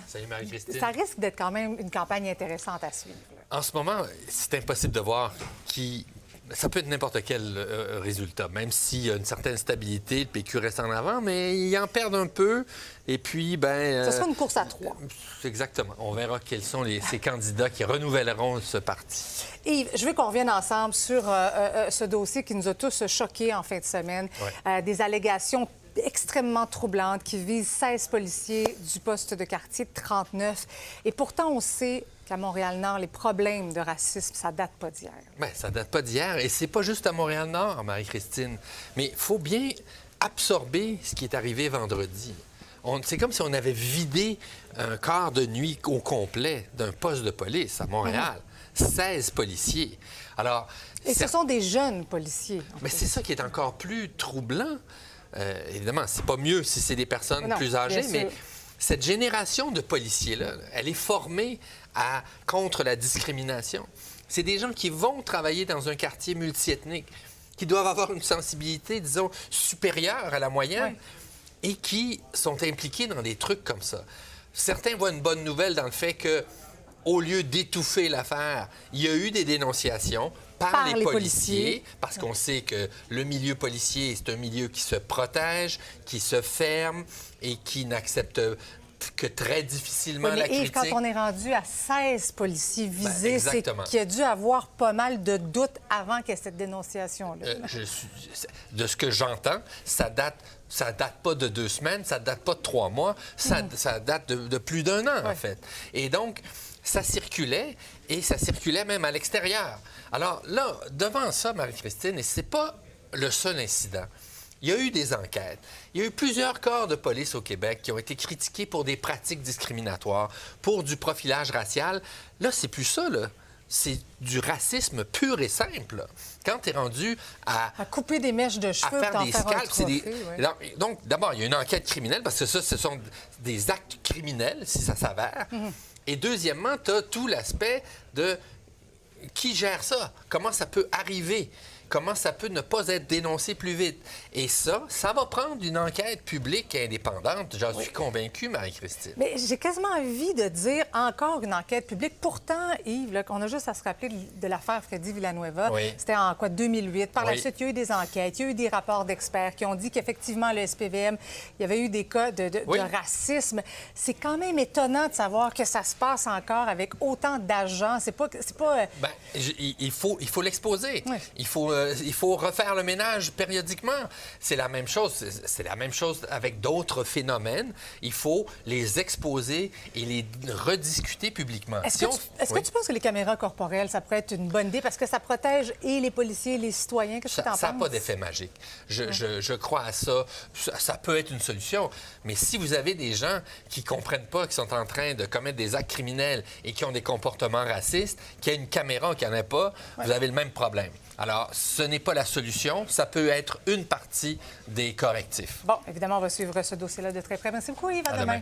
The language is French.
Salut Marie-Christine. Ça risque d'être quand même une campagne intéressante à suivre. En ce moment, c'est impossible de voir qui... Ça peut être n'importe quel résultat, même s'il y a une certaine stabilité, le PQ reste en avant, mais ils en perdent un peu. Et puis, Ce sera une course à trois. Exactement. On verra quels sont ces candidats qui renouvelleront ce parti. Yves, je veux qu'on revienne ensemble sur ce dossier qui nous a tous choqués en fin de semaine. Ouais. Des allégations extrêmement troublantes qui visent 16 policiers du poste de quartier 39. Et pourtant, on sait qu'à Montréal-Nord, les problèmes de racisme, ça date pas d'hier. Bien, ça date pas d'hier. Et c'est pas juste à Montréal-Nord, Marie-Christine. Mais il faut bien absorber ce qui est arrivé vendredi. C'est comme si on avait vidé un quart de nuit au complet d'un poste de police à Montréal. 16 policiers. Alors, et ce sont des jeunes policiers. Mais c'est ça qui est encore plus troublant. Évidemment, c'est pas mieux si c'est des personnes plus âgées, mais cette génération de policiers-là, elle est formée contre la discrimination. C'est des gens qui vont travailler dans un quartier multiethnique, qui doivent avoir une sensibilité, disons, supérieure à la moyenne et qui sont impliqués dans des trucs comme ça. Certains voient une bonne nouvelle dans le fait que, au lieu d'étouffer l'affaire, il y a eu des dénonciations par les policiers, parce qu'on sait que le milieu policier, c'est un milieu qui se protège, qui se ferme et qui n'accepte que très difficilement la critique. Yves, quand on est rendu à 16 policiers visés, c'est qu'il y a dû avoir pas mal de doutes avant qu'il y ait cette dénonciation-là. De ce que j'entends, ça date pas de 2 semaines, ça date pas de 3 mois, ça date de plus d'1 an, en fait. Et donc, ça circulait, et ça circulait même à l'extérieur. Alors là, devant ça, Marie-Christine, et c'est pas le seul incident, il y a eu des enquêtes. Il y a eu plusieurs corps de police au Québec qui ont été critiqués pour des pratiques discriminatoires, pour du profilage racial. Là, c'est plus ça, là. C'est du racisme pur et simple. Là. Quand tu es rendu à couper des mèches de cheveux, à faire des scalps, donc, d'abord, il y a une enquête criminelle, parce que ça, ce sont des actes criminels, si ça s'avère. Et deuxièmement, tu as tout l'aspect de qui gère ça? Comment ça peut arriver? Comment ça peut ne pas être dénoncé plus vite? Et ça va prendre une enquête publique indépendante. J'en suis convaincu, Marie-Christine. Mais j'ai quasiment envie de dire encore une enquête publique. Pourtant, Yves, là, on a juste à se rappeler de l'affaire Freddy Villanueva. C'était en 2008. Par la suite, il y a eu des enquêtes, il y a eu des rapports d'experts qui ont dit qu'effectivement, le SPVM, il y avait eu des cas de racisme. C'est quand même étonnant de savoir que ça se passe encore avec autant d'agents. C'est pas... Bien, il faut l'exposer. Il faut refaire le ménage périodiquement. C'est la même chose. C'est la même chose avec d'autres phénomènes. Il faut les exposer et les rediscuter publiquement. Est-ce que tu penses que les caméras corporelles, ça pourrait être une bonne idée parce que ça protège et les policiers et les citoyens? Qu'est-ce que tu en penses? Ça n'a pas d'effet magique. Je crois à ça. Ça peut être une solution. Mais si vous avez des gens qui ne comprennent pas, qui sont en train de commettre des actes criminels et qui ont des comportements racistes, qu'il y a une caméra ou qu'il n'y en a pas, vous avez le même problème. Alors, ce n'est pas la solution. Ça peut être une partie des correctifs. Bon, évidemment, on va suivre ce dossier-là de très près. Merci beaucoup, Yves. À demain.